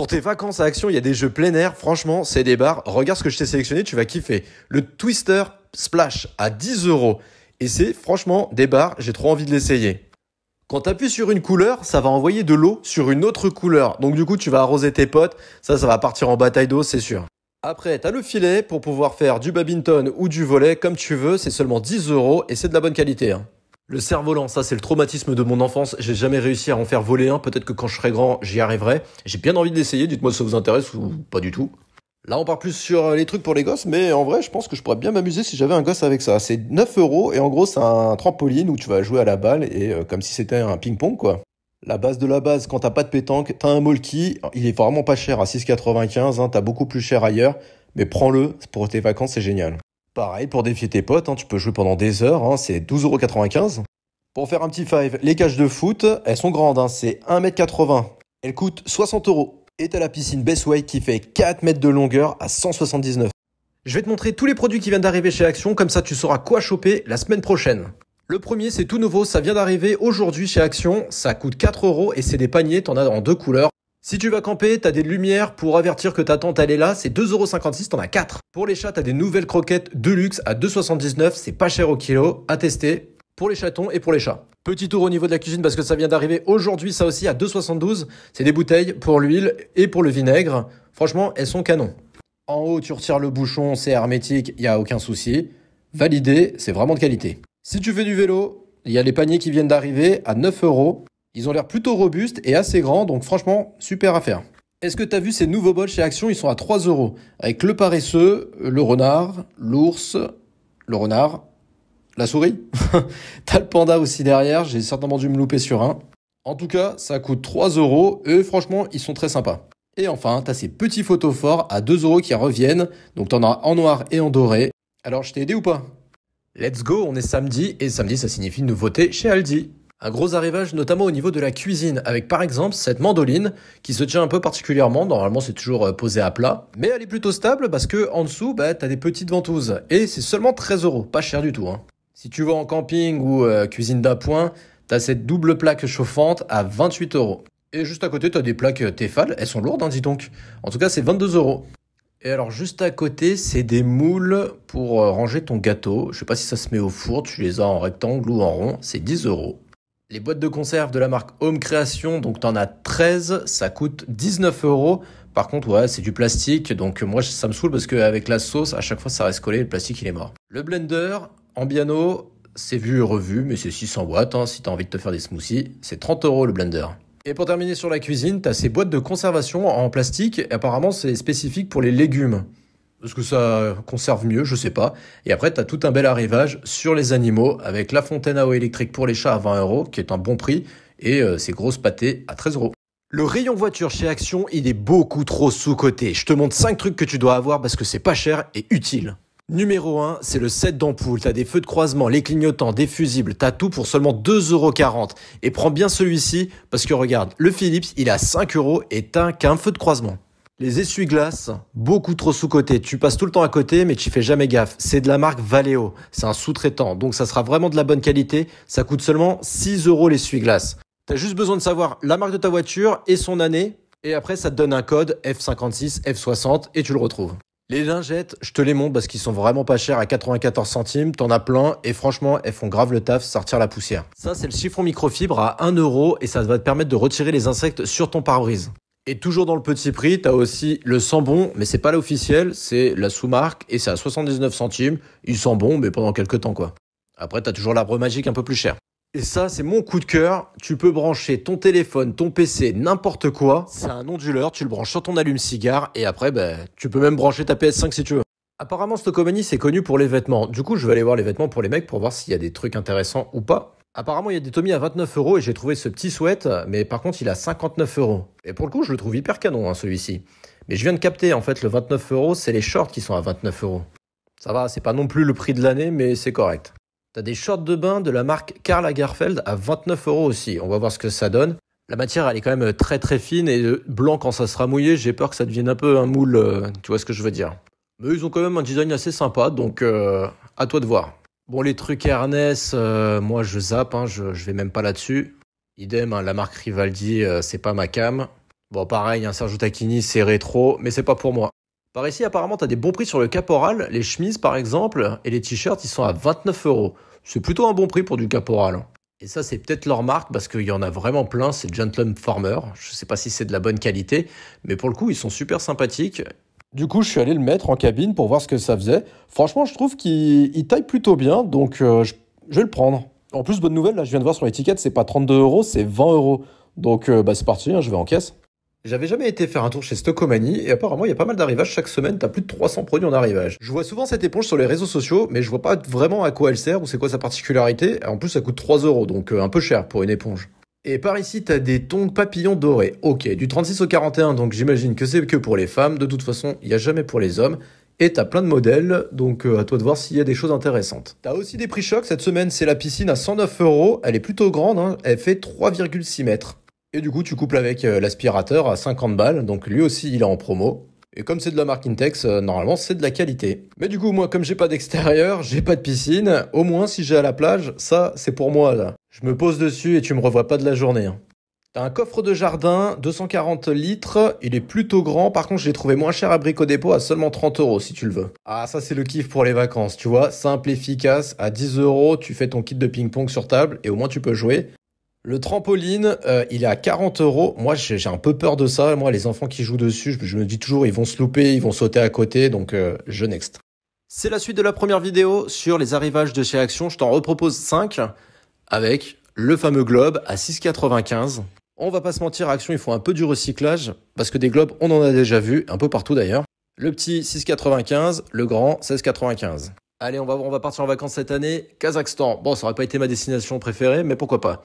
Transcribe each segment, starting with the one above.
Pour tes vacances à Action, il y a des jeux plein air. Franchement, c'est des bars. Regarde ce que je t'ai sélectionné, tu vas kiffer. Le Twister Splash à 10 euros. Et c'est franchement des bars, j'ai trop envie de l'essayer. Quand tu appuies sur une couleur, ça va envoyer de l'eau sur une autre couleur. Donc du coup, tu vas arroser tes potes. Ça va partir en bataille d'eau, c'est sûr. Après, tu as le filet pour pouvoir faire du badminton ou du volley comme tu veux. C'est seulement 10 euros et c'est de la bonne qualité. Le cerf-volant, ça c'est le traumatisme de mon enfance. J'ai jamais réussi à en faire voler un. Peut-être que quand je serai grand, j'y arriverai. J'ai bien envie de l'essayer. Dites-moi si ça vous intéresse ou pas du tout. Là, on part plus sur les trucs pour les gosses, mais en vrai, je pense que je pourrais bien m'amuser si j'avais un gosse avec ça. C'est 9 euros et en gros, c'est un trampoline où tu vas jouer à la balle et comme si c'était un ping-pong, quoi. La base de la base, quand t'as pas de pétanque, t'as un molki. Il est vraiment pas cher à 6,95. T'as beaucoup plus cher ailleurs, mais prends-le. Pour tes vacances, c'est génial. Pareil, pour défier tes potes, tu peux jouer pendant des heures. C'est 12,95 €. Pour faire un petit five, les cages de foot, elles sont grandes. C'est 1,80 m. Elles coûtent 60 euros. Et t'as la piscine Bestway qui fait 4 mètres de longueur à 179. Je vais te montrer tous les produits qui viennent d'arriver chez Action, comme ça tu sauras quoi choper la semaine prochaine. Le premier, c'est tout nouveau, ça vient d'arriver aujourd'hui chez Action, ça coûte 4 euros et c'est des paniers, t'en as en 2 couleurs. Si tu vas camper, t'as des lumières pour avertir que ta tante elle est là, c'est 2,56 €, t'en as 4. Pour les chats, t'as des nouvelles croquettes Deluxe à 2,79 €, c'est pas cher au kilo, à tester. Pour les chatons et pour les chats. Petit tour au niveau de la cuisine parce que ça vient d'arriver aujourd'hui, ça aussi à 2,72 €. C'est des bouteilles pour l'huile et pour le vinaigre. Franchement, elles sont canon. En haut, tu retires le bouchon, c'est hermétique, il n'y a aucun souci. Validé, c'est vraiment de qualité. Si tu fais du vélo, il y a les paniers qui viennent d'arriver à 9 €. Ils ont l'air plutôt robustes et assez grands, donc franchement, super à faire. Est-ce que tu as vu ces nouveaux bols chez Action? Ils sont à 3 €. Avec le paresseux, le renard, l'ours, le renard, la souris. T'as le panda aussi derrière, j'ai certainement dû me louper sur un. En tout cas, ça coûte 3 € et franchement, ils sont très sympas. Et enfin, t'as ces petits photophores à 2 € qui reviennent. Donc t'en as en noir et en doré. Alors, je t'ai aidé ou pas? Let's go, on est samedi et samedi, ça signifie nouveauté chez Aldi. Un gros arrivage notamment au niveau de la cuisine avec par exemple cette mandoline qui se tient un peu particulièrement. Normalement, c'est toujours posé à plat. Mais elle est plutôt stable parce que en dessous, t'as des petites ventouses. Et c'est seulement 13 €, pas cher du tout. Si tu vas en camping ou cuisine d'appoint, t'as cette double plaque chauffante à 28 €. Et juste à côté, t'as des plaques Tefal, elles sont lourdes, dis donc. En tout cas, c'est 22 €. Et alors, juste à côté, c'est des moules pour ranger ton gâteau. Je sais pas si ça se met au four, tu les as en rectangle ou en rond, c'est 10 €. Les boîtes de conserve de la marque Home Création, donc t'en as 13, ça coûte 19 €. Par contre, ouais, c'est du plastique, donc moi, ça me saoule parce qu'avec la sauce, à chaque fois, ça reste collé, le plastique, il est mort. Le blender, en Ambiano, c'est vu et revu, mais c'est 600 watts, si t'as envie de te faire des smoothies. C'est 30 € le blender. Et pour terminer sur la cuisine, t'as ces boîtes de conservation en plastique, et apparemment, c'est spécifique pour les légumes. Est-ce que ça conserve mieux? Je sais pas. Et après, t'as tout un bel arrivage sur les animaux, avec la fontaine à eau électrique pour les chats à 20 €, qui est un bon prix, et ces grosses pâtées à 13 €. Le rayon voiture chez Action, il est beaucoup trop sous-coté. Je te montre 5 trucs que tu dois avoir parce que c'est pas cher et utile. Numéro 1, c'est le set d'ampoules. T'as des feux de croisement, les clignotants, des fusibles. T'as tout pour seulement 2,40 €. Et prends bien celui-ci parce que regarde, le Philips, il est à 5 € et t'as qu'un feu de croisement. Les essuie-glaces, beaucoup trop sous-cotés. Tu passes tout le temps à côté, mais tu fais jamais gaffe. C'est de la marque Valeo. C'est un sous-traitant. Donc ça sera vraiment de la bonne qualité. Ça coûte seulement 6 € l'essuie-glace. T'as juste besoin de savoir la marque de ta voiture et son année. Et après, ça te donne un code F56, F60 et tu le retrouves. Les lingettes, je te les montre parce qu'ils sont vraiment pas chers à 94 centimes. T'en as plein et franchement, elles font grave le taf, ça retire la poussière. Ça, c'est le chiffon microfibre à 1 € et ça va te permettre de retirer les insectes sur ton pare-brise. Et toujours dans le petit prix, t'as aussi le Sambon, mais c'est pas l'officiel, c'est la sous-marque et c'est à 79 centimes. Il sent bon, mais pendant quelques temps, quoi. Après, t'as toujours l'arbre magique un peu plus cher. Et ça, c'est mon coup de cœur. Tu peux brancher ton téléphone, ton PC, n'importe quoi. C'est un onduleur, tu le branches sur ton allume-cigare et après, tu peux même brancher ta PS5 si tu veux. Apparemment, Stockomanie, c'est connu pour les vêtements. Du coup, je vais aller voir les vêtements pour les mecs pour voir s'il y a des trucs intéressants ou pas. Apparemment, il y a des Tommy à 29 € et j'ai trouvé ce petit sweat, mais par contre, il a 59 €. Et pour le coup, je le trouve hyper canon, celui-ci. Mais je viens de capter, en fait, le 29 €, c'est les shorts qui sont à 29 €. Ça va, c'est pas non plus le prix de l'année, mais c'est correct. T'as des shorts de bain de la marque Karl Lagerfeld à 29 € aussi. On va voir ce que ça donne. La matière, elle est quand même très très fine et blanc quand ça sera mouillé. J'ai peur que ça devienne un peu un moule, tu vois ce que je veux dire. Mais ils ont quand même un design assez sympa, donc à toi de voir. Bon, les trucs Ernest, moi je zappe, je vais même pas là-dessus. Idem, la marque Rivaldi, c'est pas ma cam. Bon, pareil, un Sergio Tacchini, c'est rétro, mais c'est pas pour moi. Par ici, apparemment, t'as des bons prix sur le Caporal. Les chemises, par exemple, et les t-shirts, ils sont à 29 euros. C'est plutôt un bon prix pour du Caporal. Et ça, c'est peut-être leur marque, parce qu'il y en a vraiment plein, c'est Gentleman Farmer. Je sais pas si c'est de la bonne qualité, mais pour le coup, ils sont super sympathiques. Du coup, je suis allé le mettre en cabine pour voir ce que ça faisait. Franchement, je trouve qu'il taille plutôt bien, donc je vais le prendre. En plus, bonne nouvelle, là, je viens de voir sur l'étiquette, c'est pas 32 euros, c'est 20 euros. Donc, c'est parti, hein, je vais en caisse. J'avais jamais été faire un tour chez Stockomanie et apparemment il y a pas mal d'arrivages chaque semaine, t'as plus de 300 produits en arrivage. Je vois souvent cette éponge sur les réseaux sociaux, mais je vois pas vraiment à quoi elle sert ou c'est quoi sa particularité. En plus ça coûte 3 euros, donc un peu cher pour une éponge. Et par ici t'as des tongs papillons dorés. Ok, du 36 au 41, donc j'imagine que c'est que pour les femmes. De toute façon, il y a jamais pour les hommes. Et t'as plein de modèles, donc à toi de voir s'il y a des choses intéressantes. T'as aussi des prix chocs, cette semaine c'est la piscine à 109 euros. Elle est plutôt grande, hein. Elle fait 3,6 mètres. Et du coup, tu couples avec l'aspirateur à 50 balles, donc lui aussi, il est en promo. Et comme c'est de la marque Intex, normalement, c'est de la qualité. Mais du coup, moi, comme j'ai pas d'extérieur, j'ai pas de piscine, au moins, si j'ai à la plage, ça, c'est pour moi, là. Je me pose dessus et tu me revois pas de la journée. Hein. T'as un coffre de jardin, 240 litres, il est plutôt grand, par contre, je l'ai trouvé moins cher à Brico Dépôt, à seulement 30 euros, si tu le veux. Ah, ça, c'est le kiff pour les vacances, tu vois, simple, efficace, à 10 euros, tu fais ton kit de ping-pong sur table, et au moins, tu peux jouer. Le trampoline, il est à 40 euros. Moi, j'ai un peu peur de ça. Moi, les enfants qui jouent dessus, je me dis toujours, ils vont se louper, ils vont sauter à côté. Donc, je next. C'est la suite de la première vidéo sur les arrivages de chez Action. Je t'en repropose 5 avec le fameux globe à 6,95. On va pas se mentir, Action, ils font un peu du recyclage parce que des globes, on en a déjà vu, un peu partout d'ailleurs. Le petit 6,95, le grand 16,95. Allez, on va partir en vacances cette année. Kazakhstan. Bon, ça aurait pas été ma destination préférée, mais pourquoi pas.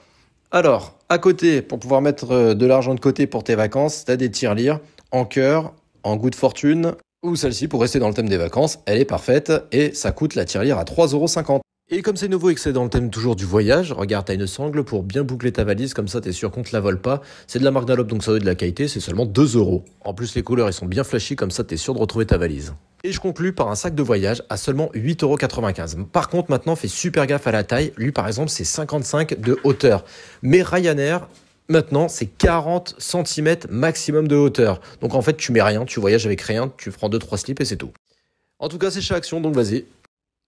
Alors, à côté, pour pouvoir mettre de l'argent de côté pour tes vacances, t'as des tirelires en cœur, en goût de fortune, ou celle-ci pour rester dans le thème des vacances, elle est parfaite et ça coûte la tirelire à 3,50 €. Et comme c'est nouveau et que c'est dans le thème toujours du voyage, regarde, t'as une sangle pour bien boucler ta valise, comme ça t'es sûr qu'on te la vole pas. C'est de la marque Dunlop, donc ça doit être de la qualité, c'est seulement 2 €. En plus, les couleurs, ils sont bien flashy, comme ça t'es sûr de retrouver ta valise. Et je conclus par un sac de voyage à seulement 8,95 €. Par contre, maintenant, fais super gaffe à la taille. Lui, par exemple, c'est 55 de hauteur. Mais Ryanair, maintenant, c'est 40 cm maximum de hauteur. Donc en fait, tu mets rien, tu voyages avec rien, tu prends 2-3 slips et c'est tout. En tout cas, c'est chez Action, donc vas-y.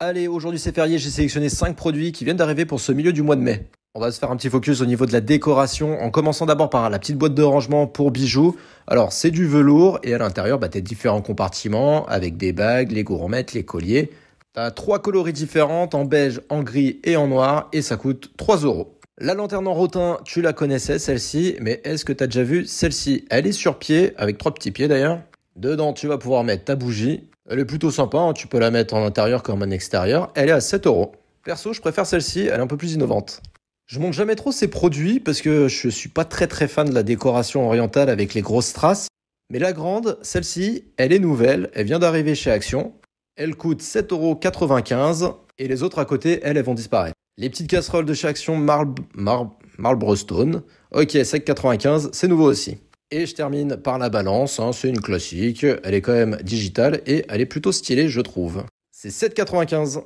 Allez, aujourd'hui c'est férié, j'ai sélectionné 5 produits qui viennent d'arriver pour ce milieu du mois de mai. On va se faire un petit focus au niveau de la décoration, en commençant d'abord par la petite boîte de rangement pour bijoux. Alors, c'est du velours, et à l'intérieur, t'as différents compartiments, avec des bagues, les gourmettes, les colliers. T'as 3 coloris différentes, en beige, en gris et en noir, et ça coûte 3 €. La lanterne en rotin, tu la connaissais, celle-ci, mais est-ce que t'as déjà vu celle-ci? Elle est sur pied, avec 3 petits pieds d'ailleurs. Dedans, tu vas pouvoir mettre ta bougie. Elle est plutôt sympa, hein, tu peux la mettre en intérieur comme en extérieur. Elle est à 7 €. Perso, je préfère celle-ci, elle est un peu plus innovante. Je montre jamais trop ces produits parce que je suis pas très fan de la décoration orientale avec les grosses strass. Mais la grande, celle-ci, elle est nouvelle, elle vient d'arriver chez Action. Elle coûte 7,95 € et les autres à côté, elles vont disparaître. Les petites casseroles de chez Action Marble Stone. Ok, 7,95 €, c'est nouveau aussi. Et je termine par la balance, hein, c'est une classique, elle est quand même digitale et elle est plutôt stylée je trouve. C'est 7,95 €.